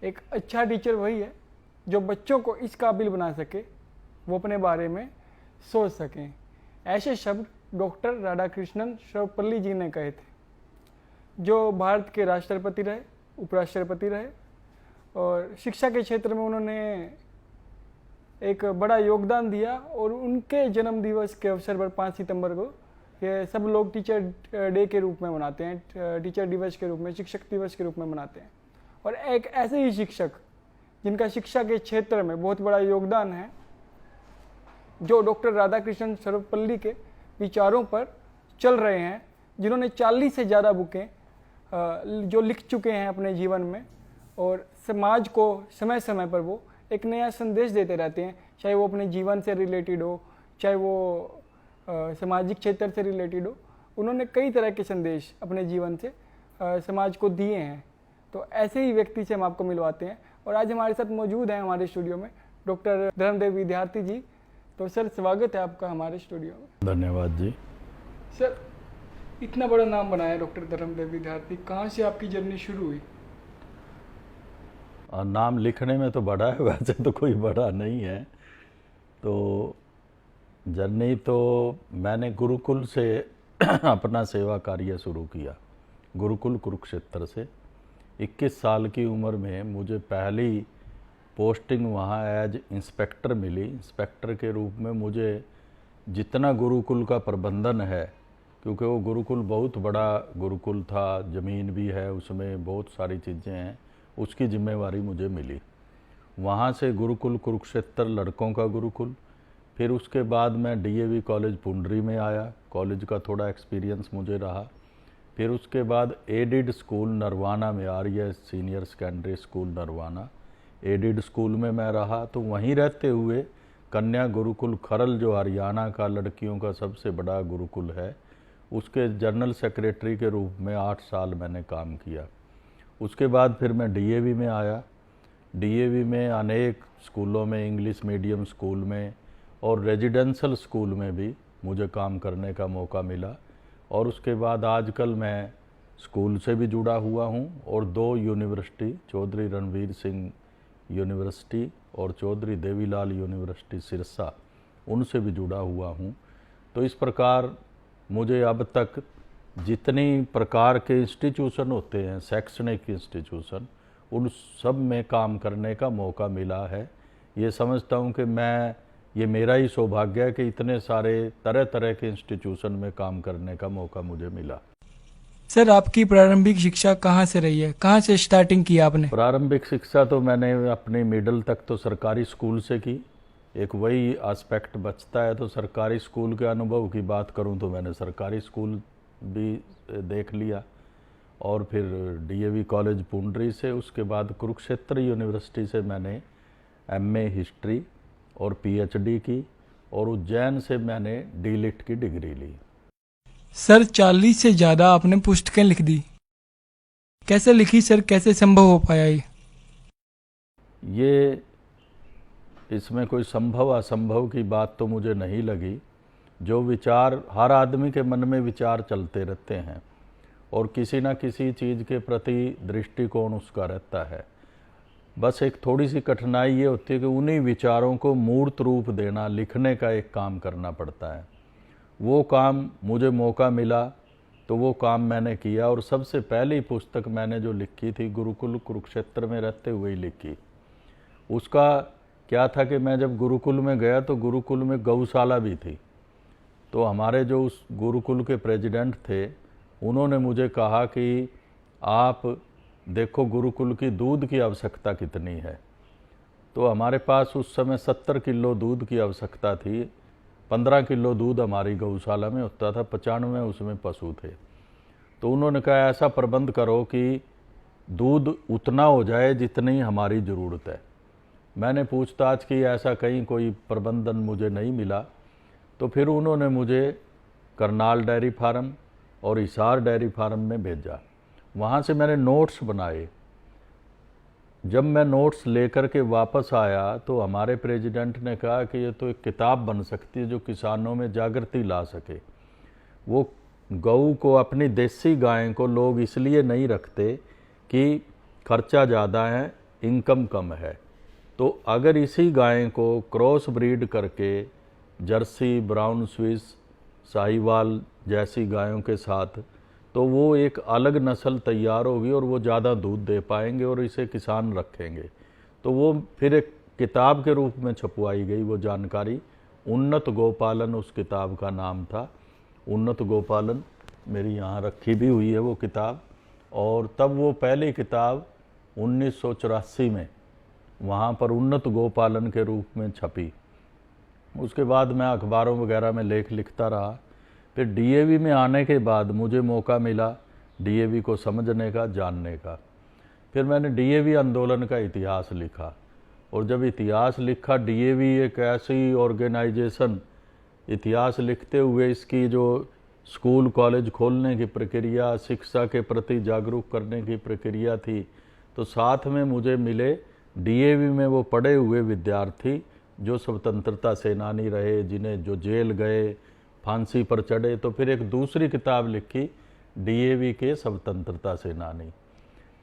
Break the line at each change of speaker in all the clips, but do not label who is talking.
एक अच्छा टीचर वही है जो बच्चों को इस काबिल बना सके वो अपने बारे में सोच सकें। ऐसे शब्द डॉक्टर राधाकृष्णन सर्वपल्ली जी ने कहे थे, जो भारत के राष्ट्रपति रहे, उपराष्ट्रपति रहे और शिक्षा के क्षेत्र में उन्होंने एक बड़ा योगदान दिया। और उनके जन्म दिवस के अवसर पर 5 सितंबर को ये सब लोग टीचर डे के रूप में मनाते हैं, टीचर दिवस के रूप में, शिक्षक दिवस के रूप में मनाते हैं। और एक ऐसे ही शिक्षक जिनका शिक्षा के क्षेत्र में बहुत बड़ा योगदान है, जो डॉक्टर राधाकृष्णन सर्वपल्ली के विचारों पर चल रहे हैं, जिन्होंने 40 से ज़्यादा बुकें जो लिख चुके हैं अपने जीवन में और समाज को समय समय पर वो एक नया संदेश देते रहते हैं, चाहे वो अपने जीवन से रिलेटेड हो, चाहे वो सामाजिक क्षेत्र से रिलेटेड हो। उन्होंने कई तरह के संदेश अपने जीवन से समाज को दिए हैं। तो ऐसे ही व्यक्ति से हम आपको मिलवाते हैं और आज हमारे साथ मौजूद हैं हमारे स्टूडियो में डॉक्टर धर्मदेव विद्यार्थी जी। तो सर, स्वागत है आपका हमारे स्टूडियो में।
धन्यवाद जी।
सर, इतना बड़ा नाम बनाया डॉक्टर धर्मदेव विद्यार्थी, कहाँ से आपकी जर्नी शुरू हुई?
नाम लिखने में तो बड़ा है, वैसे तो कोई बड़ा नहीं है। तो जर्नी तो मैंने गुरुकुल से अपना सेवा कार्य शुरू किया, गुरुकुल कुरुक्षेत्र से। 21 साल की उम्र में मुझे पहली पोस्टिंग वहाँ एज इंस्पेक्टर मिली। इंस्पेक्टर के रूप में मुझे जितना गुरुकुल का प्रबंधन है, क्योंकि वो गुरुकुल बहुत बड़ा गुरुकुल था, ज़मीन भी है उसमें, बहुत सारी चीज़ें हैं, उसकी जिम्मेवारी मुझे मिली। वहाँ से गुरुकुल कुरुक्षेत्र लड़कों का गुरुकुल, फिर उसके बाद मैं डीएवी कॉलेज पुंडरी में आया, कॉलेज का थोड़ा एक्सपीरियंस मुझे रहा। फिर उसके बाद एडिड स्कूल नरवाना में, Arya senior secondary school Narwana, aided school में मैं रहा। तो वहीं रहते हुए कन्या गुरुकुल खरल, जो हरियाणा का लड़कियों का सबसे बड़ा गुरुकुल है, उसके जनरल सेक्रेटरी के रूप में 8 साल मैंने काम किया। उसके बाद फिर मैं डीएवी में आया। डीएवी में अनेक स्कूलों में, इंग्लिश मीडियम स्कूल में और रेजिडेंशियल स्कूल में भी मुझे काम करने का मौका मिला। और उसके बाद आजकल मैं स्कूल से भी जुड़ा हुआ हूँ और 2 यूनिवर्सिटी, चौधरी रणवीर सिंह यूनिवर्सिटी और चौधरी देवीलाल यूनिवर्सिटी सिरसा, उनसे भी जुड़ा हुआ हूँ। तो इस प्रकार मुझे अब तक जितनी प्रकार के इंस्टीट्यूशन होते हैं, शैक्षणिक इंस्टीट्यूशन, उन सब में काम करने का मौका मिला है। ये समझता हूँ कि ये मेरा ही सौभाग्य है कि इतने सारे तरह तरह के इंस्टीट्यूशन में काम करने का मौका मुझे मिला।
सर, आपकी प्रारंभिक शिक्षा कहाँ से रही है, कहाँ से स्टार्टिंग की आपने?
प्रारंभिक शिक्षा तो मैंने अपनी मिडिल तक तो सरकारी स्कूल से की। एक वही एस्पेक्ट बचता है, तो सरकारी स्कूल के अनुभव की बात करूं तो मैंने सरकारी स्कूल भी देख लिया और फिर डीएवी कॉलेज पुंडरी से, उसके बाद कुरुक्षेत्र यूनिवर्सिटी से मैंने एमए हिस्ट्री और पीएचडी की और उज्जैन से मैंने डीलिट की डिग्री ली।
सर, 40 से ज़्यादा आपने पुस्तकें लिख दी, कैसे लिखी सर, कैसे संभव हो पाया
ये इसमें कोई संभव असंभव की बात तो मुझे नहीं लगी। जो विचार, हर आदमी के मन में विचार चलते रहते हैं और किसी न किसी चीज़ के प्रति दृष्टिकोण उसका रहता है। बस एक थोड़ी सी कठिनाई ये होती है कि उन्हीं विचारों को मूर्त रूप देना, लिखने का एक काम करना पड़ता है। वो काम मुझे मौका मिला तो वो काम मैंने किया। और सबसे पहली पुस्तक मैंने जो लिखी थी, गुरुकुल कुरुक्षेत्र में रहते हुए ही लिखी। उसका क्या था कि मैं जब गुरुकुल में गया तो गुरुकुल में गौशाला भी थी। तो हमारे जो उस गुरुकुल के प्रेसिडेंट थे, उन्होंने मुझे कहा कि आप देखो गुरुकुल की दूध की आवश्यकता कितनी है। तो हमारे पास उस समय 70 किलो दूध की आवश्यकता थी। 15 किलो दूध हमारी गौशाला में होता था, 95 उसमें पशु थे। तो उन्होंने कहा ऐसा प्रबंध करो कि दूध उतना हो जाए जितनी हमारी ज़रूरत है। मैंने पूछताछ की, ऐसा कहीं कोई प्रबंधन मुझे नहीं मिला। तो फिर उन्होंने मुझे करनाल डेयरी फार्म और हिसार डेयरी फार्म में भेजा। वहाँ से मैंने नोट्स बनाए। जब मैं नोट्स लेकर के वापस आया तो हमारे प्रेसिडेंट ने कहा कि ये तो एक किताब बन सकती है जो किसानों में जागृति ला सके। वो गऊ को, अपनी देसी गाय को लोग इसलिए नहीं रखते कि खर्चा ज़्यादा है, इनकम कम है। तो अगर इसी गाय को क्रॉस ब्रीड करके जर्सी, ब्राउन स्विस, साहिवाल जैसी गायों के साथ, तो वो एक अलग नस्ल तैयार होगी और वो ज़्यादा दूध दे पाएंगे और इसे किसान रखेंगे। तो वो फिर एक किताब के रूप में छपवाई गई वो जानकारी। उन्नत गोपालन उस किताब का नाम था। उन्नत गोपालन मेरी यहाँ रखी भी हुई है वो किताब। और तब वो पहली किताब 1984 में वहाँ पर उन्नत गोपालन के रूप में छपी। उसके बाद मैं अखबारों वगैरह में लेख लिखता रहा। फिर डीएवी में आने के बाद मुझे मौका मिला डीएवी को समझने का, जानने का। फिर मैंने डीएवी आंदोलन का इतिहास लिखा। और जब इतिहास लिखा, डीएवी एक ऐसी ऑर्गेनाइजेशन, इतिहास लिखते हुए इसकी जो स्कूल कॉलेज खोलने की प्रक्रिया, शिक्षा के प्रति जागरूक करने की प्रक्रिया थी, तो साथ में मुझे मिले डीएवी में वो पढ़े हुए विद्यार्थी जो स्वतंत्रता सेनानी रहे, जिन्हें जो जेल गए, फांसी पर चढ़े। तो फिर एक दूसरी किताब लिखी, डीएवी के स्वतंत्रता सेनानी।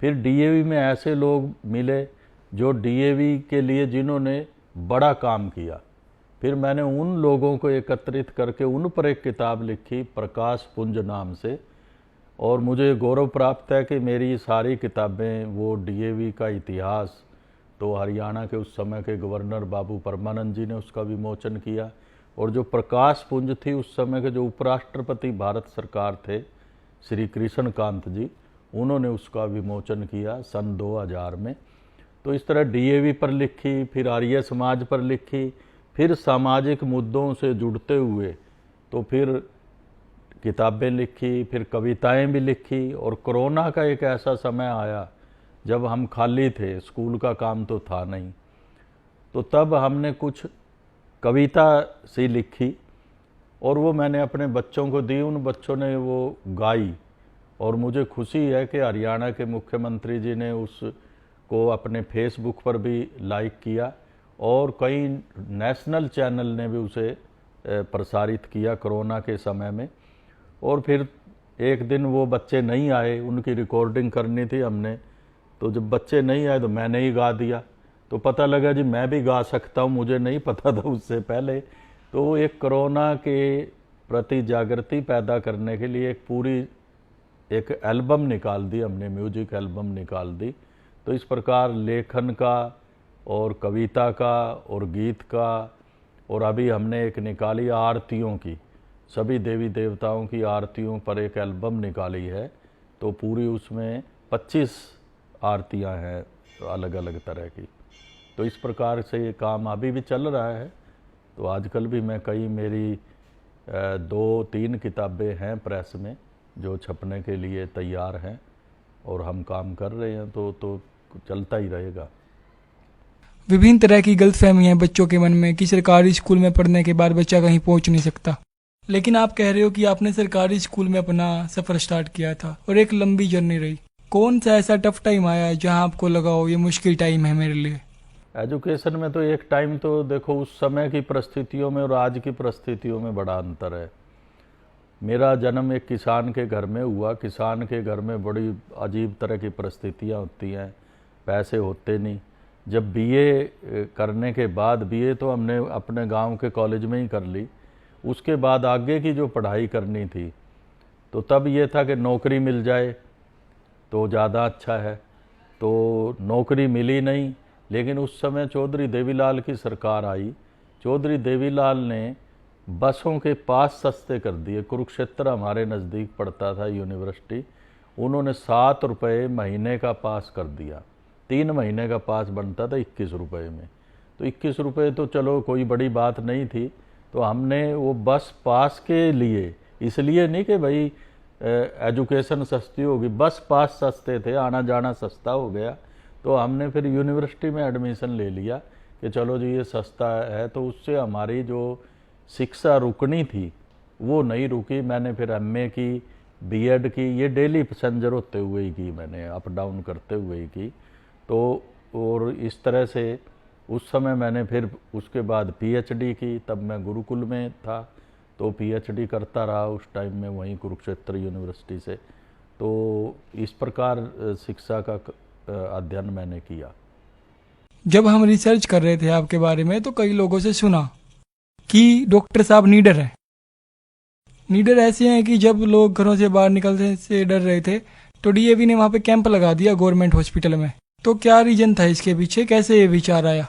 फिर डीएवी में ऐसे लोग मिले जो डीएवी के लिए जिन्होंने बड़ा काम किया। फिर मैंने उन लोगों को एकत्रित करके उन पर एक किताब लिखी, प्रकाश पुंज नाम से। और मुझे गौरव प्राप्त है कि मेरी सारी किताबें, वो डीएवी का इतिहास, तो हरियाणा के उस समय के गवर्नर बाबू परमानंद जी ने उसका विमोचन किया। और जो प्रकाश पुंज थी, उस समय के जो उपराष्ट्रपति भारत सरकार थे श्री कृष्ण कांत जी, उन्होंने उसका विमोचन किया सन 2000 में। तो इस तरह डीएवी पर लिखी, फिर आर्य समाज पर लिखी, फिर सामाजिक मुद्दों से जुड़ते हुए तो फिर किताबें लिखी, फिर कविताएं भी लिखी। और कोरोना का एक ऐसा समय आया जब हम खाली थे, स्कूल का काम तो था नहीं, तो तब हमने कुछ कविता सी लिखी और वो मैंने अपने बच्चों को दी। उन बच्चों ने वो गाई और मुझे खुशी है कि हरियाणा के मुख्यमंत्री जी ने उसको अपने फेसबुक पर भी लाइक किया और कई नेशनल चैनल ने भी उसे प्रसारित किया कोरोना के समय में। और फिर एक दिन वो बच्चे नहीं आए, उनकी रिकॉर्डिंग करनी थी हमने, तो जब बच्चे नहीं आए तो मैंने ही गा दिया। तो पता लगा जी मैं भी गा सकता हूँ, मुझे नहीं पता था उससे पहले। तो एक कोरोना के प्रति जागृति पैदा करने के लिए एक पूरी एक एल्बम निकाल दी हमने, म्यूजिक एल्बम निकाल दी। तो इस प्रकार लेखन का और कविता का और गीत का, और अभी हमने एक निकाली आरतियों की, सभी देवी देवताओं की आरतियों पर एक एल्बम निकाली है। तो पूरी उसमें 25 आरतियां हैं अलग अलग तरह की। तो इस प्रकार से ये काम अभी भी चल रहा है। तो आजकल भी मैं कई मेरी 2-3 किताबें हैं प्रेस में जो छपने के लिए तैयार हैं और हम काम कर रहे हैं, तो चलता ही रहेगा।
विभिन्न तरह की गलतफहमियां बच्चों के मन में कि सरकारी स्कूल में पढ़ने के बाद बच्चा कहीं पहुंच नहीं सकता, लेकिन आप कह रहे हो कि आपने सरकारी स्कूल में अपना सफ़र स्टार्ट किया था और एक लंबी जर्नी रही। कौन सा ऐसा टफ टाइम आया जहां आपको लगा हो ये मुश्किल टाइम है मेरे लिए?
एजुकेशन में तो एक टाइम तो देखो, उस समय की परिस्थितियों में और आज की परिस्थितियों में बड़ा अंतर है। मेरा जन्म एक किसान के घर में हुआ। किसान के घर में बड़ी अजीब तरह की परिस्थितियां होती हैं, पैसे होते नहीं। जब बीए करने के बाद, बीए तो हमने अपने गांव के कॉलेज में ही कर ली, उसके बाद आगे की जो पढ़ाई करनी थी तो तब ये था कि नौकरी मिल जाए तो ज़्यादा अच्छा है। तो नौकरी मिली नहीं, लेकिन उस समय चौधरी देवीलाल की सरकार आई। चौधरी देवीलाल ने बसों के पास सस्ते कर दिए। कुरुक्षेत्र हमारे नज़दीक पड़ता था यूनिवर्सिटी, उन्होंने 7 रुपये महीने का पास कर दिया। 3 महीने का पास बनता था 21 रुपये में। तो 21 रुपये तो चलो कोई बड़ी बात नहीं थी। तो हमने वो बस पास के लिए, इसलिए नहीं कि भाई एजुकेशन सस्ती होगी, बस पास सस्ते थे, आना जाना सस्ता हो गया। तो हमने फिर यूनिवर्सिटी में एडमिशन ले लिया कि चलो जी ये सस्ता है। तो उससे हमारी जो शिक्षा रुकनी थी वो नहीं रुकी। मैंने फिर एमए की, बीएड की, ये डेली पैसेंजर होते हुए ही की, मैंने अप डाउन करते हुए ही की। तो और इस तरह से उस समय मैंने फिर उसके बाद पीएचडी की। तब मैं गुरुकुल में था तो पीएचडी करता रहा उस टाइम में वहीं कुरुक्षेत्र यूनिवर्सिटी से। तो इस प्रकार शिक्षा का अध्ययन मैंने किया।
जब हम रिसर्च कर रहे थे आपके बारे में तो कई लोगों से सुना कि डॉक्टर साहब नीडर हैं। नीडर ऐसे हैं कि जब लोग घरों से बाहर निकलने से डर रहे थे तो डीएवी ने वहाँ पे कैंप लगा दिया गवर्नमेंट हॉस्पिटल में। तो क्या रीजन था इसके पीछे, कैसे ये विचार आया?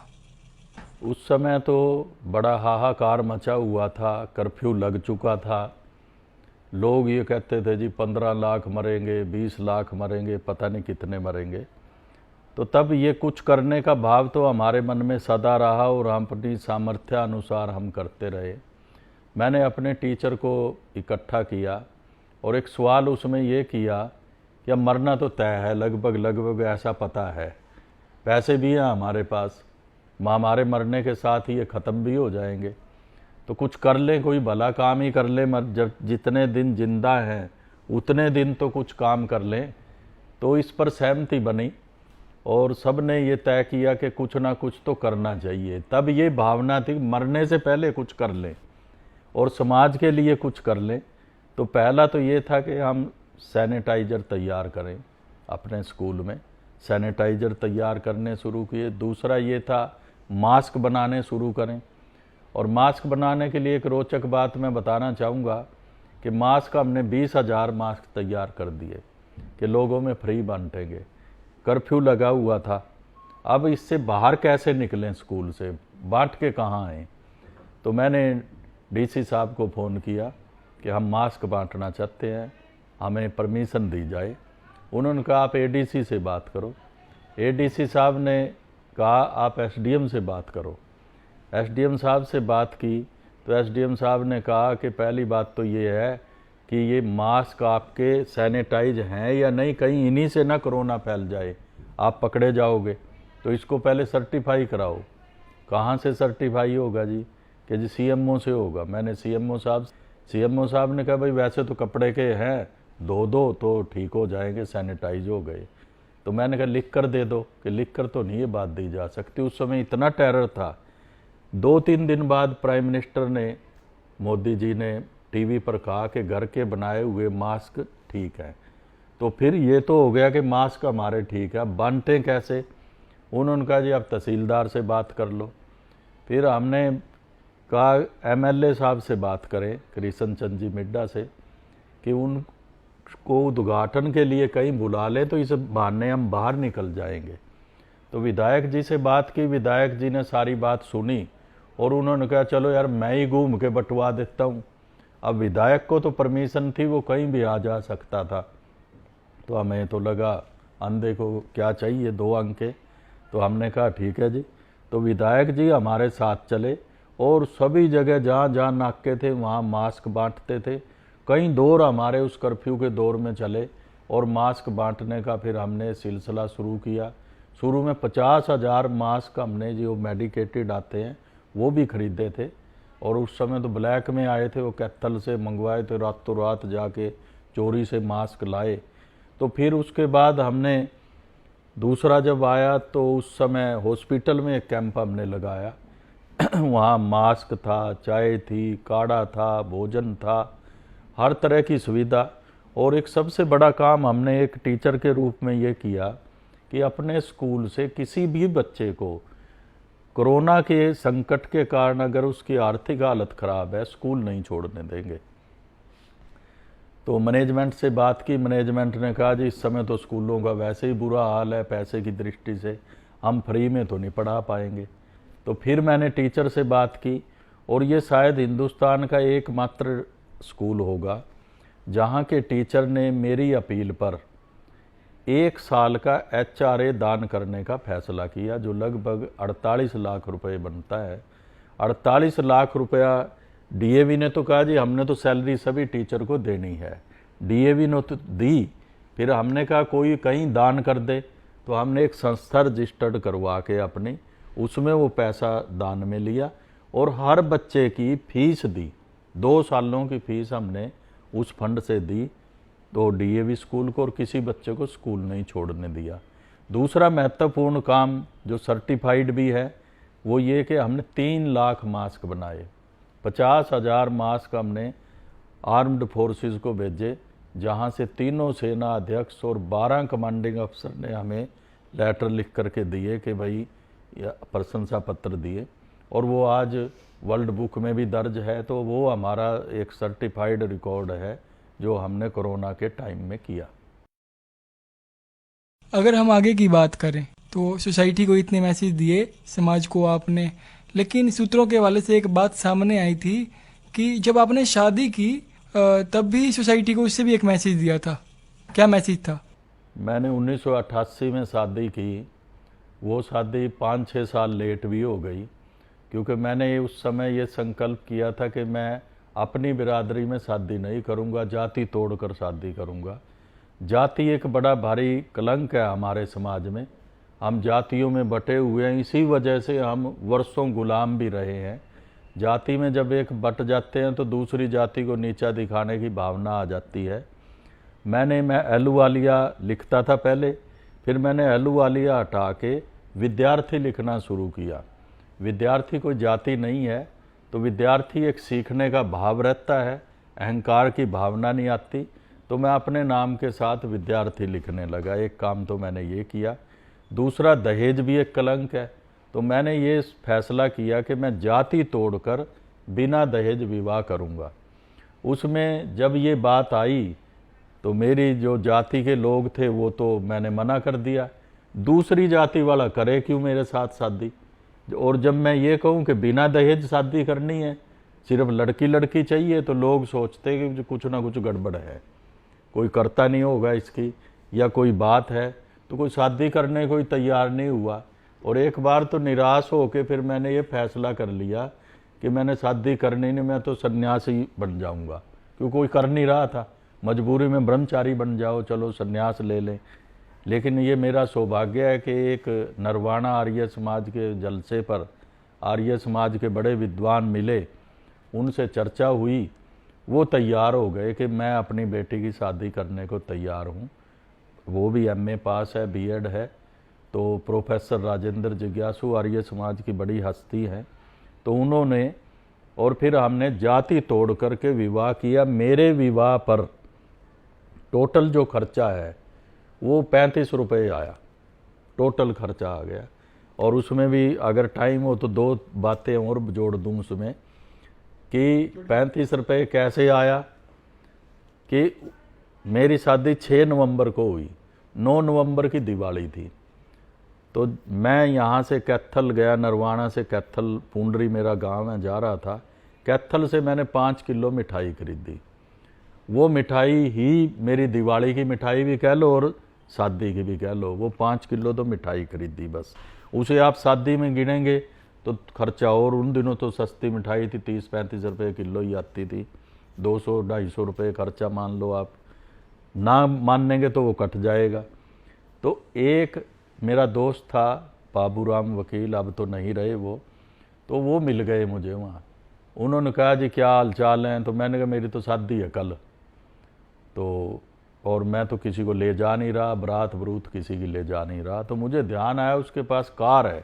उस समय तो बड़ा हाहाकार मचा हुआ था, कर्फ्यू लग चुका था। लोग ये कहते थे जी 15 लाख मरेंगे, 20 लाख मरेंगे, पता नहीं कितने मरेंगे। तो तब ये कुछ करने का भाव तो हमारे मन में सदा रहा और हम अपनी सामर्थ्य अनुसार हम करते रहे। मैंने अपने टीचर को इकट्ठा किया और एक सवाल उसमें ये किया कि अब मरना तो तय है, लगभग ऐसा पता है, पैसे भी हैं हमारे पास, हमारे मरने के साथ ही ये ख़त्म भी हो जाएंगे, तो कुछ कर लें, कोई भला काम ही कर लें, जब जितने दिन जिंदा हैं उतने दिन तो कुछ काम कर लें। तो इस पर सहमति बनी और सब ने ये तय किया कि कुछ ना कुछ तो करना चाहिए। तब ये भावना थी मरने से पहले कुछ कर लें और समाज के लिए कुछ कर लें। तो पहला तो ये था कि हम सैनिटाइज़र तैयार करें, अपने स्कूल में सैनिटाइज़र तैयार करने शुरू किए। दूसरा ये था मास्क बनाने शुरू करें, और मास्क बनाने के लिए एक रोचक बात मैं बताना चाहूँगा कि मास्क हमने 20,000 मास्क तैयार कर दिए कि लोगों में फ्री बांटेंगे। कर्फ्यू लगा हुआ था, अब इससे बाहर कैसे निकलें, स्कूल से बांट के कहाँ आएँ। तो मैंने डीसी साहब को फ़ोन किया कि हम मास्क बांटना चाहते हैं, हमें परमिशन दी जाए। उन्होंने कहा आप एडीसी से बात करो। एडीसी साहब ने कहा आप एसडीएम से बात करो। एसडीएम साहब से बात की तो एसडीएम साहब ने कहा कि पहली बात तो ये है कि ये मास्क आपके सैनिटाइज हैं या नहीं, कहीं इन्हीं से ना कोरोना फैल जाए, आप पकड़े जाओगे, तो इसको पहले सर्टिफाई कराओ। कहाँ से सर्टिफाई होगा जी? कि जी सीएमओ से होगा। मैंने सीएमओ साहब ने कहा भाई वैसे तो कपड़े के हैं, धो दो तो ठीक हो जाएंगे, सैनिटाइज हो गए। तो मैंने कहा लिख कर दे दो, कि लिख कर तो नहीं ये बात दी जा सकती। उस समय इतना टेरर था। 2-3 दिन बाद प्राइम मिनिस्टर ने, मोदी जी ने टीवी पर कहा कि घर के बनाए हुए मास्क ठीक हैं। तो फिर ये तो हो गया कि मास्क हमारे ठीक है, अब बांटें कैसे? उन्होंने कहा जी आप तहसीलदार से बात कर लो। फिर हमने कहा एमएलए साहब से बात करें, कृष्ण चंद जी मिड्डा से, कि उनको उद्घाटन के लिए कहीं बुला लें तो इस बहाने हम बाहर निकल जाएंगे। तो विधायक जी से बात की, विधायक जी ने सारी बात सुनी और उन्होंने कहा चलो यार मैं ही घूम के बंटवा देता हूँ। अब विधायक को तो परमिशन थी, वो कहीं भी आ जा सकता था। तो हमें तो लगा अंधे को क्या चाहिए 2 अंके। तो हमने कहा ठीक है जी। तो विधायक जी हमारे साथ चले और सभी जगह जहाँ जहाँ नाके थे वहाँ मास्क बांटते थे। कई दौर हमारे उस कर्फ्यू के दौर में चले और मास्क बांटने का फिर हमने सिलसिला शुरू किया। शुरू में 50,000 मास्क हमने जो मेडिकेटेड आते हैं वो भी खरीदे थे, और उस समय तो ब्लैक में आए थे, वो कैथल से मंगवाए थे, रातों रात जाके चोरी से मास्क लाए। तो फिर उसके बाद हमने दूसरा जब आया तो उस समय हॉस्पिटल में एक कैंप हमने लगाया। वहाँ मास्क था, चाय थी, काढ़ा था, भोजन था, हर तरह की सुविधा। और एक सबसे बड़ा काम हमने एक टीचर के रूप में ये किया कि अपने स्कूल से किसी भी बच्चे को कोरोना के संकट के कारण अगर उसकी आर्थिक हालत ख़राब है, स्कूल नहीं छोड़ने देंगे। तो मैनेजमेंट से बात की, मैनेजमेंट ने कहा जी इस समय तो स्कूलों का वैसे ही बुरा हाल है, पैसे की दृष्टि से हम फ्री में तो नहीं पढ़ा पाएंगे। तो फिर मैंने टीचर से बात की, और ये शायद हिंदुस्तान का एकमात्र स्कूल होगा जहाँ के टीचर ने मेरी अपील पर 1 साल का HRA दान करने का फैसला किया, जो लगभग 48 लाख रुपए बनता है। 48 लाख रुपया डीएवी ने तो कहा जी हमने तो सैलरी सभी टीचर को देनी है, डीएवी ने तो दी। फिर हमने कहा कोई कहीं दान कर दे, तो हमने एक संस्था रजिस्टर्ड करवा के अपनी उसमें वो पैसा दान में लिया और हर बच्चे की फीस दी। 2 सालों की फीस हमने उस फंड से दी, तो डीएवी स्कूल को, और किसी बच्चे को स्कूल नहीं छोड़ने दिया। दूसरा महत्वपूर्ण काम जो सर्टिफाइड भी है वो ये कि हमने 3 लाख मास्क बनाए। 50,000 मास्क हमने आर्म्ड फोर्सेस को भेजे, जहाँ से तीनों सेना अध्यक्ष और 12 कमांडिंग अफसर ने हमें लेटर लिख करके दिए कि भाई या प्रशंसा पत्र दिए, और वो आज वर्ल्ड बुक में भी दर्ज है। तो वो हमारा एक सर्टिफाइड रिकॉर्ड है जो हमने कोरोना के टाइम में किया।
अगर हम आगे की बात करें तो सोसाइटी को इतने मैसेज दिए, समाज को आपने, लेकिन सूत्रों के हवाले से एक बात सामने आई थी कि जब आपने शादी की तब भी सोसाइटी को उससे भी एक मैसेज दिया था। क्या मैसेज था?
मैंने 1988 में शादी की। वो शादी 5-6 साल लेट भी हो गई, क्योंकि मैंने उस समय ये संकल्प किया था कि मैं अपनी बिरादरी में शादी नहीं करूँगा, जाति तोड़कर शादी करूँगा। जाति एक बड़ा भारी कलंक है हमारे समाज में। हम जातियों में बटे हुए हैं, इसी वजह से हम वर्षों गुलाम भी रहे हैं। जाति में जब एक बट जाते हैं तो दूसरी जाति को नीचा दिखाने की भावना आ जाती है। मैं अहलुवालिया लिखता था पहले, फिर मैंने अहलुवालिया हटा के विद्यार्थी लिखना शुरू किया। विद्यार्थी कोई जाति नहीं है, तो विद्यार्थी एक सीखने का भाव रहता है, अहंकार की भावना नहीं आती। तो मैं अपने नाम के साथ विद्यार्थी लिखने लगा। एक काम तो मैंने ये किया। दूसरा, दहेज भी एक कलंक है, तो मैंने ये फैसला किया कि मैं जाति तोड़कर बिना दहेज विवाह करूँगा। उसमें जब ये बात आई तो मेरी जो जाति के लोग थे वो तो मैंने मना कर दिया। दूसरी जाति वाला करे क्यों मेरे साथ शादी? और जब मैं ये कहूँ कि बिना दहेज शादी करनी है, सिर्फ लड़की लड़की चाहिए, तो लोग सोचते कि कुछ ना कुछ गड़बड़ है, कोई करता नहीं होगा इसकी, या कोई बात है। तो कोई शादी करने कोई तैयार नहीं हुआ। और एक बार तो निराश होकर फिर मैंने ये फैसला कर लिया कि मैंने शादी करनी नहीं, मैं तो सन्यासी बन जाऊंगा, क्योंकि कोई कर नहीं रहा था। मजबूरी में ब्रह्मचारी बन जाओ, चलो सन्यास ले लें। लेकिन ये मेरा सौभाग्य है कि एक नरवाणा आर्य समाज के जलसे पर आर्य समाज के बड़े विद्वान मिले, उनसे चर्चा हुई, वो तैयार हो गए कि मैं अपनी बेटी की शादी करने को तैयार हूँ। वो भी एमए पास है, बीएड है। तो प्रोफेसर राजेंद्र जिज्ञासु आर्य समाज की बड़ी हस्ती हैं, तो उन्होंने, और फिर हमने जाति तोड़ करके विवाह किया। मेरे विवाह पर टोटल जो खर्चा है वो 35 रुपये आया, टोटल खर्चा आ गया। और उसमें भी अगर टाइम हो तो दो बातें और जोड़ दूँ उसमें, कि 35 रुपये कैसे आया। कि मेरी शादी 6 नवंबर को हुई, 9 नवंबर की दिवाली थी। तो मैं यहाँ से कैथल गया, नरवाणा से कैथल, पूंडरी मेरा गांव है, जा रहा था। कैथल से मैंने 5 किलो मिठाई खरीदी। वो मिठाई ही मेरी दिवाली की मिठाई भी कह लो और शादी की भी कह लो, वो 5 किलो तो मिठाई खरीदी बस। उसे आप शादी में गिनेंगे तो खर्चा, और उन दिनों तो सस्ती मिठाई थी, 30-35 रुपये किलो ही आती थी। 200-250 रुपये खर्चा मान लो आप, ना मानेंगे तो वो कट जाएगा। तो एक मेरा दोस्त था बाबूराम वकील, अब तो नहीं रहे वो, तो वो मिल गए मुझे वहाँ। उन्होंने कहा जी क्या हाल चाल हैं? तो मैंने कहा मेरी तो शादी है कल, तो और मैं तो किसी को ले जा नहीं रहा, बारात बरूत किसी की ले जा नहीं रहा। तो मुझे ध्यान आया उसके पास कार है,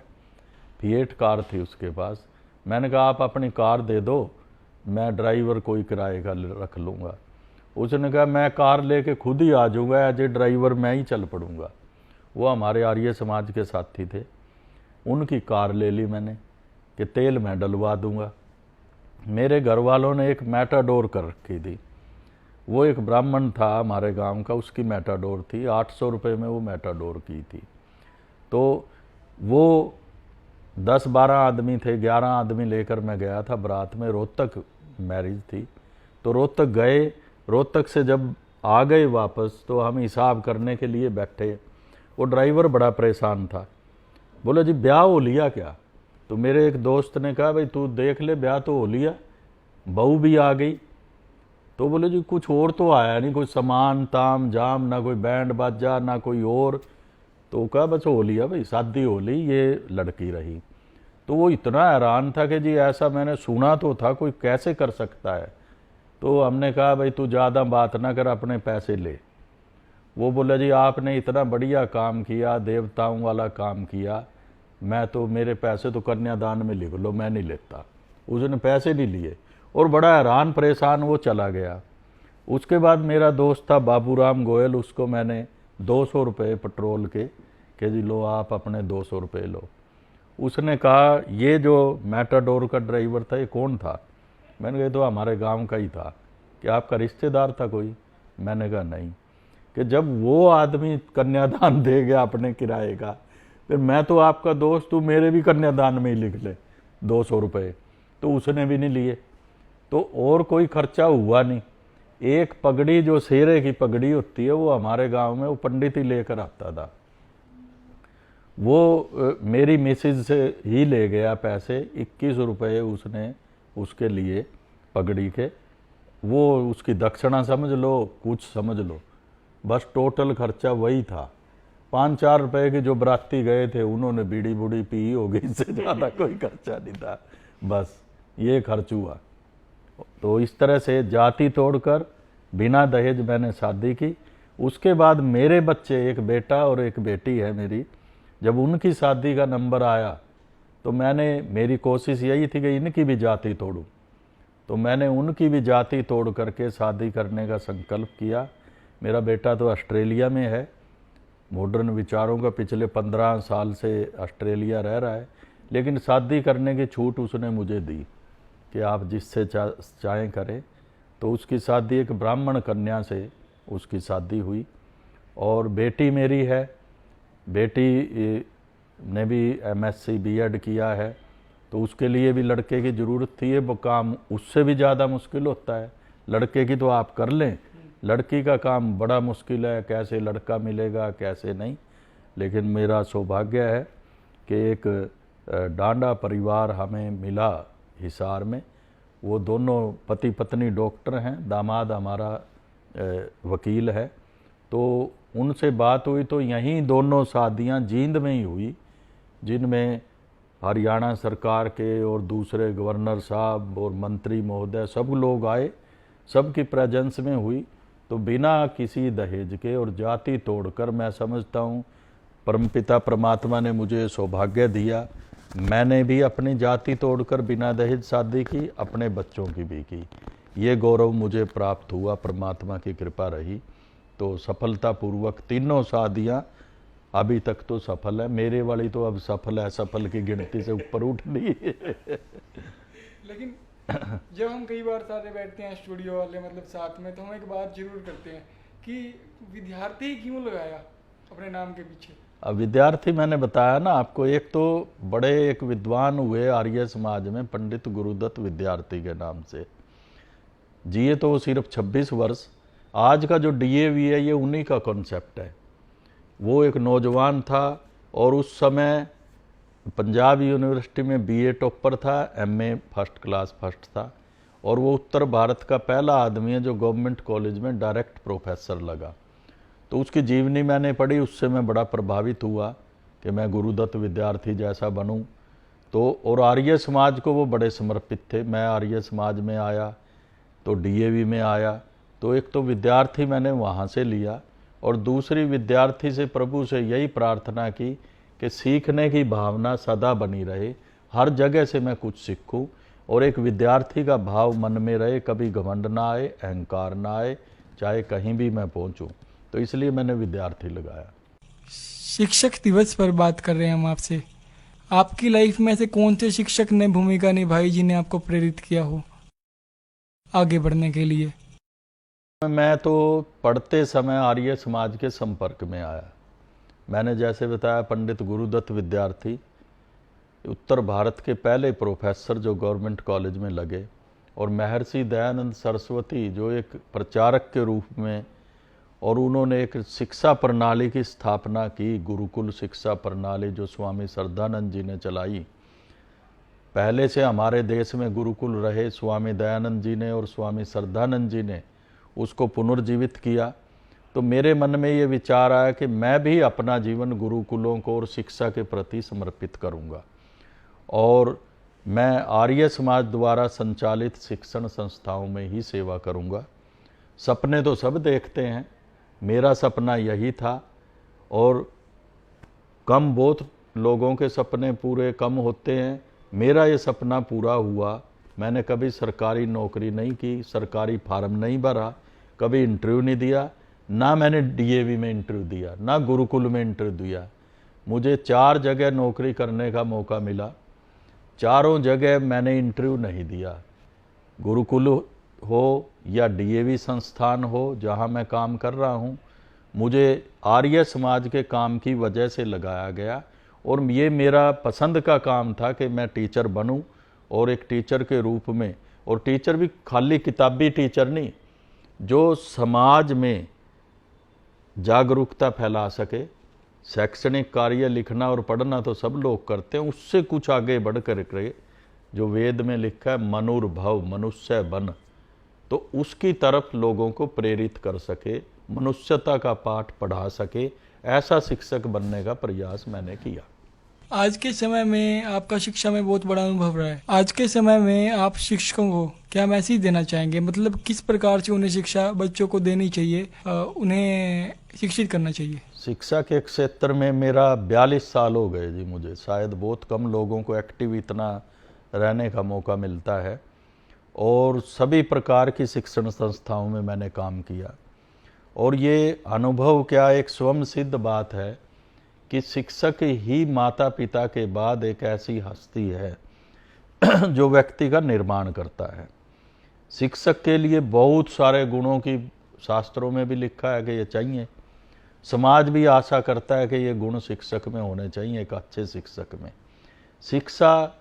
फिएट कार थी उसके पास। मैंने कहा आप अपनी कार दे दो, मैं ड्राइवर कोई किराए का रख लूँगा। उसने कहा मैं कार लेके खुद ही आ जाऊँगा, एज ए ड्राइवर मैं ही चल पड़ूँगा। वो हमारे आर्य समाज के साथी थे। उनकी कार ले ली मैंने कि तेल मैं डलवा दूँगा। मेरे घर वालों ने एक मैटाडोर कर रखी थी। वो एक ब्राह्मण था हमारे गांव का, उसकी मैटाडोर थी, 800 रुपये में वो मैटाडोर की थी। तो वो 10-12 आदमी थे, 11 आदमी लेकर मैं गया था बारात में। रोहतक मैरिज थी, तो रोहतक गए। रोहतक से जब आ गए वापस तो हम हिसाब करने के लिए बैठे। वो ड्राइवर बड़ा परेशान था, बोला जी ब्याह हो लिया क्या? तो मेरे एक दोस्त ने कहा भाई तू देख ले, ब्याह तो हो लिया, बहू भी आ गई। तो बोले जी कुछ और तो आया नहीं, कोई सामान ताम जाम, ना कोई बैंड बाजा ना कोई और। तो कहा बस हो लिया भाई, शादी हो ली, ये लड़की रही। तो वो इतना हैरान था कि जी ऐसा मैंने सुना तो था, कोई कैसे कर सकता है। तो हमने कहा भाई तू ज़्यादा बात ना कर, अपने पैसे ले। वो बोला जी आपने इतना बढ़िया काम किया, देवताओं वाला काम किया, मैं तो, मेरे पैसे तो कन्यादान में लिख लो, मैं नहीं लेता। उसने पैसे नहीं लिए और बड़ा हैरान परेशान वो चला गया। उसके बाद मेरा दोस्त था बाबूराम गोयल, उसको मैंने 200 रुपये पेट्रोल के, कि जी लो आप अपने 200 रुपये लो। उसने कहा ये जो मैटाडोर का ड्राइवर था ये कौन था? मैंने कहा तो हमारे गांव का ही था। कि आपका रिश्तेदार था कोई? मैंने कहा नहीं। कि जब वो आदमी कन्यादान दे गया अपने किराए का, फिर मैं तो आपका दोस्त हूँ, मेरे भी कन्यादान में ही लिख ले 200 रुपये। तो उसने भी नहीं लिए। तो और कोई खर्चा हुआ नहीं। एक पगड़ी जो शेरे की पगड़ी होती है वो हमारे गांव में वो पंडित ही लेकर आता था। वो मेरी मिसेज से ही ले गया पैसे, 21 रुपये उसने उसके लिए पगड़ी के। वो उसकी दक्षिणा समझ लो, कुछ समझ लो, बस टोटल खर्चा वही था। 5-4 रुपए के जो बराती गए थे उन्होंने बीड़ी बूड़ी पी होगी, इससे ज़्यादा कोई खर्चा नहीं था। बस ये खर्च हुआ। तो इस तरह से जाति तोड़कर बिना दहेज मैंने शादी की। उसके बाद मेरे बच्चे, एक बेटा और एक बेटी है मेरी, जब उनकी शादी का नंबर आया तो मेरी कोशिश यही थी कि इनकी भी जाति तोड़ूं। तो मैंने उनकी भी जाति तोड़ करके शादी करने का संकल्प किया। मेरा बेटा तो ऑस्ट्रेलिया में है, मॉडर्न विचारों का, पिछले 15 साल से ऑस्ट्रेलिया रह रहा है, लेकिन शादी करने की छूट उसने मुझे दी कि आप जिससे चाहें करें। तो उसकी शादी एक ब्राह्मण कन्या से उसकी शादी हुई। और बेटी मेरी है, बेटी ने भी MSc B.Ed किया है। तो उसके लिए भी लड़के की ज़रूरत थी। वो काम उससे भी ज़्यादा मुश्किल होता है। लड़के की तो आप कर लें, लड़की का काम बड़ा मुश्किल है, कैसे लड़का मिलेगा कैसे नहीं। लेकिन मेरा सौभाग्य है कि एक डांडा परिवार हमें मिला हिसार में। वो दोनों पति पत्नी डॉक्टर हैं, दामाद हमारा वकील है। तो उनसे बात हुई तो यहीं दोनों शादियां जींद में ही हुई, जिनमें हरियाणा सरकार के और दूसरे गवर्नर साहब और मंत्री महोदय सब लोग आए, सबकी प्रेजेंस में हुई। तो बिना किसी दहेज के और जाति तोड़कर, मैं समझता हूँ परमपिता परमात्मा ने मुझे सौभाग्य दिया। मैंने भी अपनी जाति तोड़कर बिना दहेज शादी की, अपने बच्चों की भी की। ये गौरव मुझे प्राप्त हुआ, परमात्मा की कृपा रही। तो सफलतापूर्वक तीनों शादियाँ अभी तक तो सफल है। मेरे वाली तो अब सफल है, सफल की गिनती से ऊपर उठ रही है।
लेकिन जब हम कई बार सारे बैठते हैं स्टूडियो वाले, मतलब साथ में, तो हम एक बात जरूर करते हैं कि विद्यार्थी क्यों लगाया अपने नाम के पीछे?
अब विद्यार्थी मैंने बताया ना आपको, एक तो बड़े एक विद्वान हुए आर्य समाज में, पंडित गुरुदत्त विद्यार्थी के नाम से जिए तो वो सिर्फ 26 वर्ष। आज का जो DAV है ये उन्हीं का कॉन्सेप्ट है। वो एक नौजवान था और उस समय पंजाब यूनिवर्सिटी में BA टॉपर था, MA फर्स्ट क्लास फर्स्ट था। और वो उत्तर भारत का पहला आदमी है जो गवर्नमेंट कॉलेज में डायरेक्ट प्रोफेसर लगा। तो उसकी जीवनी मैंने पढ़ी, उससे मैं बड़ा प्रभावित हुआ कि मैं गुरुदत्त विद्यार्थी जैसा बनूं। तो और आर्य समाज को वो बड़े समर्पित थे। मैं आर्य समाज में आया तो DAV में आया। तो एक तो विद्यार्थी मैंने वहाँ से लिया, और दूसरी विद्यार्थी से प्रभु से यही प्रार्थना की कि सीखने की भावना सदा बनी रहे, हर जगह से मैं कुछ सीखूं, और एक विद्यार्थी का भाव मन में रहे, कभी घमंड ना आए, अहंकार ना आए, चाहे कहीं भी मैं पहुंचूं। तो इसलिए मैंने विद्यार्थी लगाया।
शिक्षक दिवस पर बात कर रहे हैं हम आपसे। आपकी लाइफ में ऐसे कौन से शिक्षक ने भूमिका निभाई जिन्हें आपको प्रेरित किया हो आगे बढ़ने के लिए?
मैं तो पढ़ते समय आर्य समाज के संपर्क में आया। मैंने जैसे बताया, पंडित गुरुदत्त विद्यार्थी उत्तर भारत के पहले प्रोफेसर जो गवर्नमेंट कॉलेज में लगे, और महर्षि दयानंद सरस्वती जो एक प्रचारक के रूप में, और उन्होंने एक शिक्षा प्रणाली की स्थापना की, गुरुकुल शिक्षा प्रणाली जो स्वामी श्रद्धानंद जी ने चलाई। पहले से हमारे देश में गुरुकुल रहे, स्वामी दयानंद जी ने और स्वामी श्रद्धानंद जी ने उसको पुनर्जीवित किया। तो मेरे मन में ये विचार आया कि मैं भी अपना जीवन गुरुकुलों को और शिक्षा के प्रति समर्पित करूंगा, और मैं आर्य समाज द्वारा संचालित शिक्षण संस्थाओं में ही सेवा करूंगा। सपने तो सब देखते हैं, मेरा सपना यही था, और कम बहुत लोगों के सपने पूरे कम होते हैं। मेरा ये सपना पूरा हुआ। मैंने कभी सरकारी नौकरी नहीं की, सरकारी फार्म नहीं भरा, कभी इंटरव्यू नहीं दिया, ना मैंने DAV में इंटरव्यू दिया, ना गुरुकुल में इंटरव्यू दिया। मुझे 4 जगह नौकरी करने का मौका मिला, चारों जगह मैंने इंटरव्यू नहीं दिया। गुरुकुल हो या डीएवी संस्थान हो जहाँ मैं काम कर रहा हूँ, मुझे आर्य समाज के काम की वजह से लगाया गया और ये मेरा पसंद का काम था कि मैं टीचर बनूं और एक टीचर के रूप में, और टीचर भी खाली किताबी टीचर नहीं, जो समाज में जागरूकता फैला सके। शैक्षणिक कार्य लिखना और पढ़ना तो सब लोग करते हैं, उससे कुछ आगे बढ़ कर के जो वेद में लिखा है मनुर्भव मनुष्य बन, तो उसकी तरफ लोगों को प्रेरित कर सके, मनुष्यता का पाठ पढ़ा सके, ऐसा शिक्षक बनने का प्रयास मैंने किया।
आज के समय में आपका शिक्षा में बहुत बड़ा अनुभव रहा है। आज के समय में आप शिक्षकों को क्या मैसेज देना चाहेंगे, मतलब किस प्रकार से उन्हें शिक्षा बच्चों को देनी चाहिए, उन्हें शिक्षित करना चाहिए?
शिक्षा के क्षेत्र में मेरा 42 साल हो गए जी। मुझे शायद बहुत कम लोगों को एक्टिव इतना रहने का मौका मिलता है, और सभी प्रकार की शिक्षण संस्थाओं में मैंने काम किया। और ये अनुभव क्या एक स्वयं सिद्ध बात है कि शिक्षक ही माता पिता के बाद एक ऐसी हस्ती है जो व्यक्ति का निर्माण करता है। शिक्षक के लिए बहुत सारे गुणों की शास्त्रों में भी लिखा है कि ये चाहिए। समाज भी आशा करता है कि ये गुण शिक्षक में होने चाहिए, एक अच्छे शिक्षक में। शिक्षा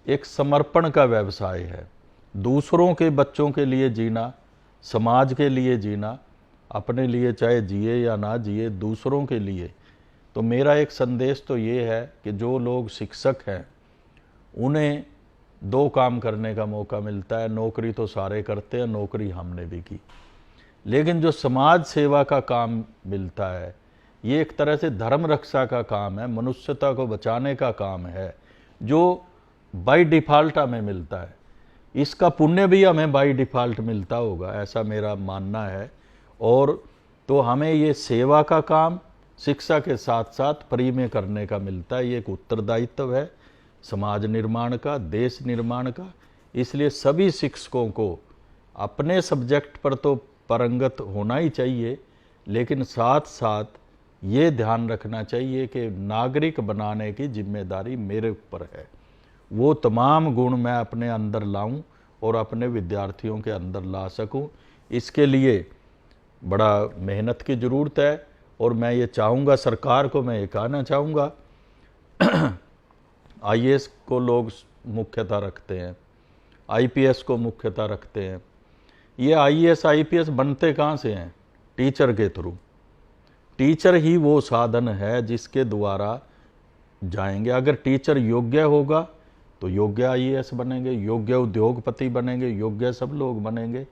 एक समर्पण का व्यवसाय है। दूसरों के बच्चों के लिए जीना, समाज के लिए जीना, अपने लिए चाहे जिए या ना जिए, दूसरों के लिए। तो मेरा एक संदेश तो ये है कि जो लोग शिक्षक हैं उन्हें 2 काम करने का मौका मिलता है। नौकरी तो सारे करते हैं, नौकरी हमने भी की, लेकिन जो समाज सेवा का काम मिलता है, ये एक तरह से धर्म रक्षा का काम है, मनुष्यता को बचाने का काम है, जो बाय डिफ़ॉल्ट हमें मिलता है। इसका पुण्य भी हमें बाय डिफ़ॉल्ट मिलता होगा, ऐसा मेरा मानना है। और तो हमें ये सेवा का काम शिक्षा के साथ साथ फ्री में करने का मिलता है। ये एक उत्तरदायित्व है समाज निर्माण का, देश निर्माण का। इसलिए सभी शिक्षकों को अपने सब्जेक्ट पर तो पारंगत होना ही चाहिए, लेकिन साथ साथ ये ध्यान रखना चाहिए कि नागरिक बनाने की जिम्मेदारी मेरे ऊपर है। वो तमाम गुण मैं अपने अंदर लाऊं और अपने विद्यार्थियों के अंदर ला सकूं। इसके लिए बड़ा मेहनत की ज़रूरत है, और मैं ये चाहूँगा, सरकार को मैं ये कहना चाहूँगा, आईएएस को लोग मुख्यतः रखते हैं, आईपीएस को मुख्यतः रखते हैं। ये आईएएस आईपीएस बनते कहाँ से हैं? टीचर के थ्रू। टीचर ही वो साधन है जिसके द्वारा जाएंगे। अगर टीचर योग्य होगा तो योग्य आईएएस बनेंगे, योग्य उद्योगपति बनेंगे, योग्य सब लोग बनेंगे।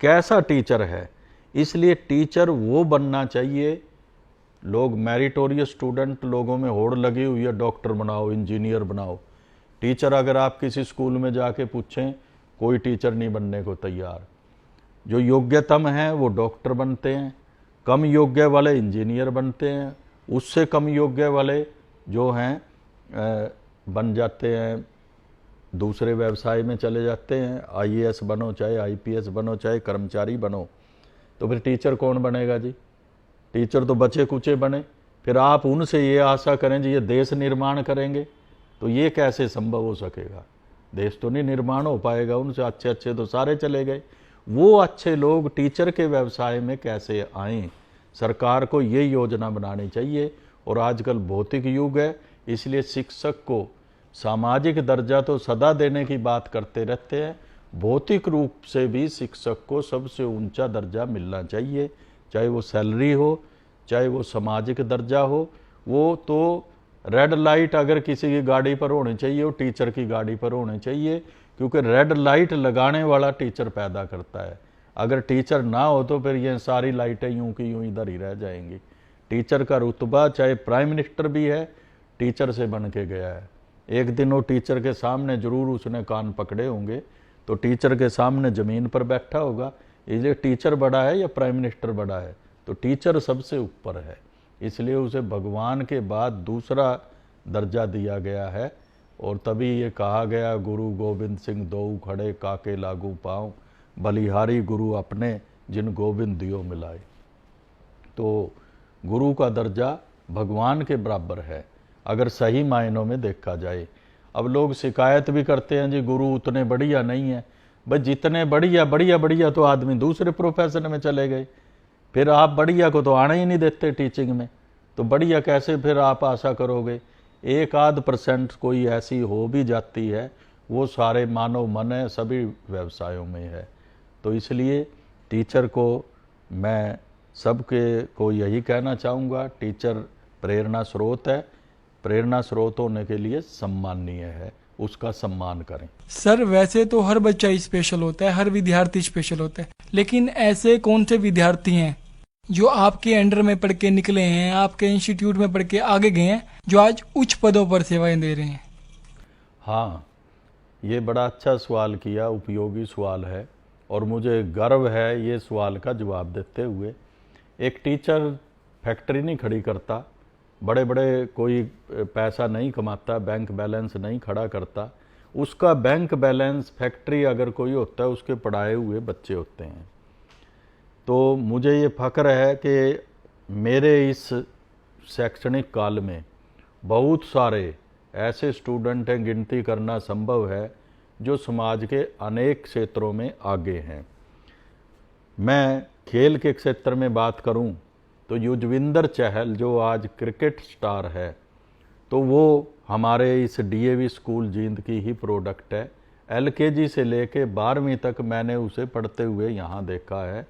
कैसा टीचर है, इसलिए टीचर वो बनना चाहिए। लोग मेरिटोरियस स्टूडेंट, लोगों में होड़ लगी हुई है, डॉक्टर बनाओ, इंजीनियर बनाओ। टीचर अगर आप किसी स्कूल में जाके पूछें, कोई टीचर नहीं बनने को तैयार। जो योग्यतम हैं वो डॉक्टर बनते हैं, कम योग्य वाले इंजीनियर बनते हैं, उससे कम योग्य वाले जो हैं बन जाते हैं, दूसरे व्यवसाय में चले जाते हैं। आईएएस बनो, चाहे आईपीएस बनो, चाहे कर्मचारी बनो। तो फिर टीचर कौन बनेगा जी? टीचर तो बचे कुचे बने। फिर आप उनसे ये आशा करें जी ये देश निर्माण करेंगे, तो ये कैसे संभव हो सकेगा? देश तो नहीं निर्माण हो पाएगा उनसे। अच्छे अच्छे तो सारे चले गए। वो अच्छे लोग टीचर के व्यवसाय में कैसे आएँ? सरकार को ये योजना बनानी चाहिए। और आजकल भौतिक युग है, इसलिए शिक्षक को सामाजिक दर्जा तो सदा देने की बात करते रहते हैं, भौतिक रूप से भी शिक्षक को सबसे ऊंचा दर्जा मिलना चाहिए। चाहे वो सैलरी हो, चाहे वो सामाजिक दर्जा हो। वो तो रेड लाइट अगर किसी की गाड़ी पर होनी चाहिए, वो टीचर की गाड़ी पर होनी चाहिए, क्योंकि रेड लाइट लगाने वाला टीचर पैदा करता है। अगर टीचर ना हो तो फिर ये सारी लाइटें यूं की यूं इधर ही रह जाएंगी। टीचर का रुतबा, चाहे प्राइम मिनिस्टर भी है, टीचर से बन के गया है। एक दिन वो टीचर के सामने जरूर उसने कान पकड़े होंगे, तो टीचर के सामने ज़मीन पर बैठा होगा। इसलिए टीचर बड़ा है या प्राइम मिनिस्टर बड़ा है? तो टीचर सबसे ऊपर है, इसलिए उसे भगवान के बाद दूसरा दर्जा दिया गया है। और तभी ये कहा गया, गुरु गोविंद सिंह दोऊ खड़े, काके लागू पाँव, बलिहारी गुरु अपने, जिन गोविंद दियो मिलाए। तो गुरु का दर्जा भगवान के बराबर है। अगर सही मायनों में देखा जाए। अब लोग शिकायत भी करते हैं जी गुरु उतने बढ़िया नहीं है। भाई जितने बढ़िया बढ़िया बढ़िया तो आदमी दूसरे प्रोफेशन में चले गए, फिर आप बढ़िया को तो आने ही नहीं देते टीचिंग में, तो बढ़िया कैसे फिर आप आशा करोगे। 1-8% कोई ऐसी हो भी जाती है, वो सारे मानव मन है, सभी व्यवसायों में है। तो इसलिए टीचर को मैं सबके को यही कहना चाहूँगा, टीचर प्रेरणा स्रोत है, प्रेरणा स्रोत होने के लिए सम्माननीय है, उसका सम्मान करें।
सर वैसे तो हर बच्चा स्पेशल होता है, हर विद्यार्थी स्पेशल होता है, लेकिन ऐसे कौन से विद्यार्थी हैं जो आपके अंडर में पढ़ के निकले हैं, आपके इंस्टीट्यूट में पढ़ के आगे गए हैं, जो आज उच्च पदों पर सेवाएं दे रहे हैं?
हाँ, ये बड़ा अच्छा सवाल किया, उपयोगी सवाल है और मुझे गर्व है ये सवाल का जवाब देते हुए। एक टीचर फैक्ट्री नहीं खड़ी करता, बड़े बड़े कोई पैसा नहीं कमाता, बैंक बैलेंस नहीं खड़ा करता, उसका बैंक बैलेंस फैक्ट्री अगर कोई होता है उसके पढ़ाए हुए बच्चे होते हैं। तो मुझे ये फ़ख्र है कि मेरे इस शैक्षणिक काल में बहुत सारे ऐसे स्टूडेंट हैं, गिनती करना संभव है, जो समाज के अनेक क्षेत्रों में आगे हैं। मैं खेल के क्षेत्र में बात करूं तो युजविंदर चहल जो आज क्रिकेट स्टार है, तो वो हमारे इस डीएवी स्कूल जींद की ही प्रोडक्ट है। एलकेजी से लेके 12वीं तक मैंने उसे पढ़ते हुए यहाँ देखा है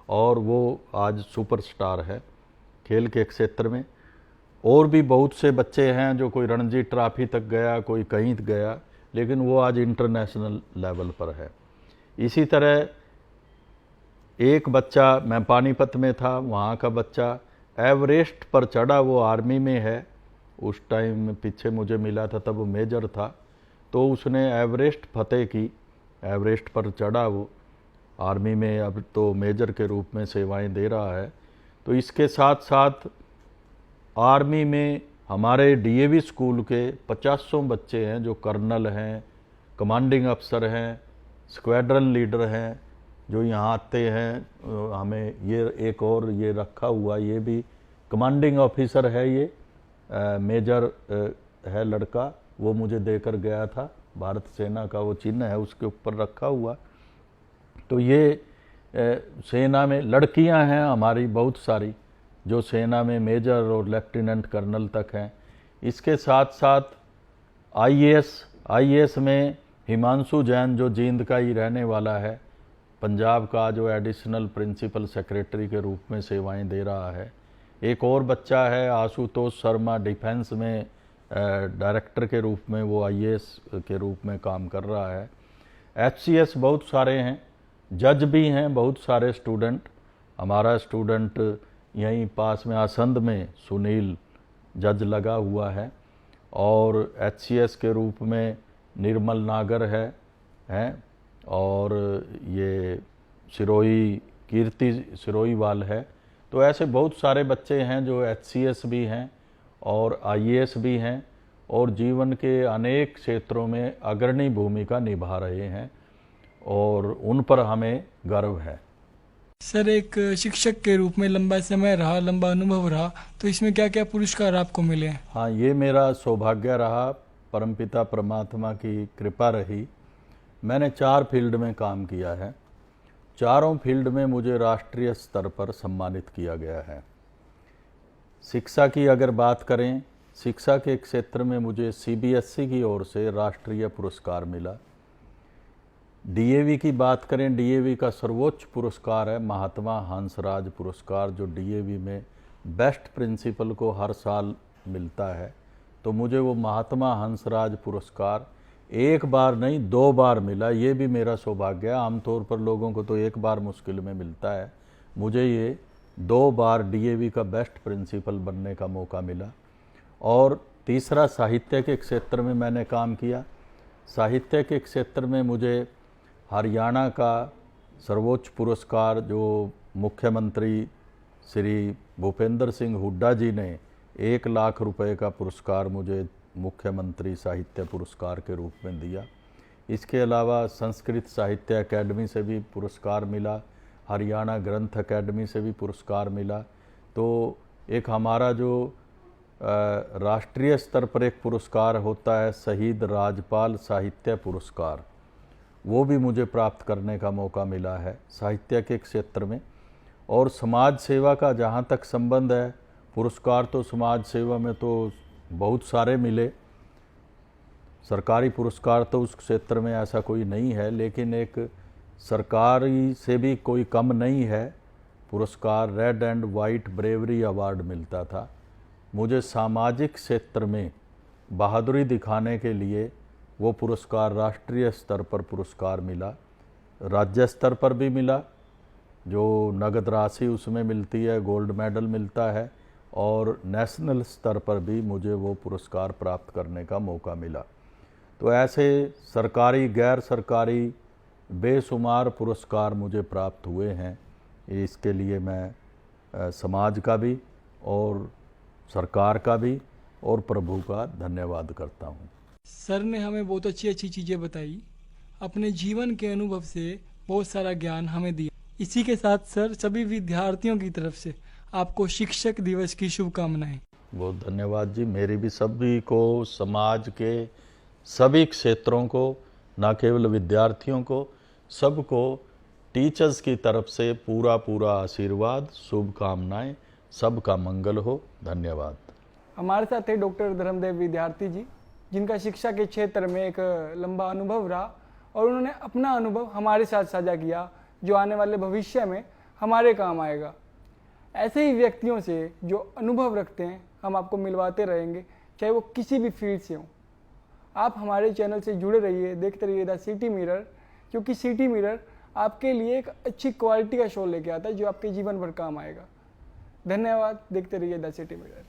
और वो आज सुपरस्टार है खेल के क्षेत्र में। और भी बहुत से बच्चे हैं जो कोई रणजी ट्रॉफी तक गया, कोई कहीं गया, लेकिन वो आज इंटरनेशनल लेवल पर है। इसी तरह एक बच्चा, मैं पानीपत में था, वहाँ का बच्चा एवरेस्ट पर चढ़ा, वो आर्मी में है, उस टाइम पीछे मुझे मिला था तब वो मेजर था, तो उसने एवरेस्ट फतेह की, एवरेस्ट पर चढ़ा वो आर्मी में, अब तो मेजर के रूप में सेवाएं दे रहा है। तो इसके साथ साथ आर्मी में हमारे डीएवी स्कूल के 50 बच्चे हैं जो कर्नल हैं, कमांडिंग अफसर हैं, स्क्वाड्रन लीडर हैं, जो यहाँ आते हैं। हमें ये एक और ये रखा हुआ, ये भी कमांडिंग ऑफिसर है, ये मेजर है लड़का, वो मुझे देकर गया था, भारत सेना का वो चिन्ह है उसके ऊपर रखा हुआ। तो ये सेना में लड़कियां हैं हमारी बहुत सारी, जो सेना में मेजर और लेफ्टिनेंट कर्नल तक हैं। इसके साथ साथ आईएएस में हिमांशु जैन जो जींद का ही रहने वाला है, पंजाब का, जो एडिशनल प्रिंसिपल सेक्रेटरी के रूप में सेवाएं दे रहा है। एक और बच्चा है आशुतोष शर्मा, डिफेंस में डायरेक्टर के रूप में वो आईएएस के रूप में काम कर रहा है। एचसीएस बहुत सारे हैं, जज भी हैं बहुत सारे स्टूडेंट। हमारा स्टूडेंट यहीं पास में आसंद में सुनील जज लगा हुआ है, और एचसीएस के रूप में निर्मल नागर है और ये सिरोही कीर्ति सिरोहीवाल है। तो ऐसे बहुत सारे बच्चे हैं जो एचसीएस भी हैं और आईएएस भी हैं और जीवन के अनेक क्षेत्रों में अग्रणी भूमिका निभा रहे हैं, और उन पर हमें गर्व है।
सर एक शिक्षक के रूप में लंबा समय रहा, लंबा अनुभव रहा, तो इसमें क्या क्या पुरस्कार आपको मिले?
हाँ, ये मेरा सौभाग्य रहा, परमपिता परमात्मा की कृपा रही। मैंने 4 फील्ड में काम किया है, चारों फील्ड में मुझे राष्ट्रीय स्तर पर सम्मानित किया गया है। शिक्षा की अगर बात करें, शिक्षा के क्षेत्र में मुझे सीबीएसई की ओर से राष्ट्रीय पुरस्कार मिला। डीएवी की बात करें, डीएवी का सर्वोच्च पुरस्कार है महात्मा हंसराज पुरस्कार, जो डीएवी में बेस्ट प्रिंसिपल को हर साल मिलता है। तो मुझे वो महात्मा हंसराज पुरस्कार 1 बार नहीं 2 बार मिला, ये भी मेरा सौभाग्य है। आमतौर पर लोगों को तो 1 बार मुश्किल में मिलता है, मुझे ये 2 बार डीएवी का बेस्ट प्रिंसिपल बनने का मौका मिला। और तीसरा, साहित्य के क्षेत्र में मैंने काम किया। साहित्य के क्षेत्र में मुझे हरियाणा का सर्वोच्च पुरस्कार, जो मुख्यमंत्री श्री भूपेंद्र सिंह हुड्डा जी ने 1 लाख रुपए का पुरस्कार मुझे मुख्यमंत्री साहित्य पुरस्कार के रूप में दिया। इसके अलावा संस्कृत साहित्य अकेडमी से भी पुरस्कार मिला, हरियाणा ग्रंथ अकेडमी से भी पुरस्कार मिला। तो एक हमारा जो राष्ट्रीय स्तर पर एक पुरस्कार होता है शहीद राजपाल साहित्य पुरस्कार, वो भी मुझे प्राप्त करने का मौका मिला है साहित्य के क्षेत्र में। और समाज सेवा का जहाँ तक संबंध है, पुरस्कार तो समाज सेवा में तो बहुत सारे मिले, सरकारी पुरस्कार तो उस क्षेत्र में ऐसा कोई नहीं है, लेकिन एक सरकारी से भी कोई कम नहीं है पुरस्कार, red and white bravery award मिलता था। मुझे सामाजिक क्षेत्र में बहादुरी दिखाने के लिए वो पुरस्कार राष्ट्रीय स्तर पर पुरस्कार मिला, राज्य स्तर पर भी मिला, जो नगद राशि उसमें मिलती है, गोल्ड मेडल मिलता है, और नेशनल स्तर पर भी मुझे वो पुरस्कार प्राप्त करने का मौका मिला। तो ऐसे सरकारी गैर सरकारी बेशुमार पुरस्कार मुझे प्राप्त हुए हैं। इसके लिए मैं समाज का भी और सरकार का भी और प्रभु का धन्यवाद करता हूँ।
सर ने हमें बहुत अच्छी अच्छी चीज़ें बताई, अपने जीवन के अनुभव से बहुत सारा ज्ञान हमें दिया। इसी के साथ सर सभी विद्यार्थियों की तरफ से आपको शिक्षक दिवस की शुभकामनाएं।
बहुत धन्यवाद जी। मेरी भी सभी को, समाज के सभी क्षेत्रों को, न केवल विद्यार्थियों को, सबको टीचर्स की तरफ से पूरा पूरा आशीर्वाद, शुभकामनाएं, सबका मंगल हो। धन्यवाद।
हमारे साथ थे डॉक्टर धर्मदेव विद्यार्थी जी, जिनका शिक्षा के क्षेत्र में एक लंबा अनुभव रहा और उन्होंने अपना अनुभव हमारे साथ साझा किया, जो आने वाले भविष्य में हमारे काम आएगा। ऐसे ही व्यक्तियों से जो अनुभव रखते हैं हम आपको मिलवाते रहेंगे, चाहे वो किसी भी फील्ड से हो। आप हमारे चैनल से जुड़े रहिए, देखते रहिए द सिटी मिरर, क्योंकि सिटी मिरर आपके लिए एक अच्छी क्वालिटी का शो लेके आता है जो आपके जीवन भर काम आएगा। धन्यवाद। देखते रहिए द सिटी मिरर।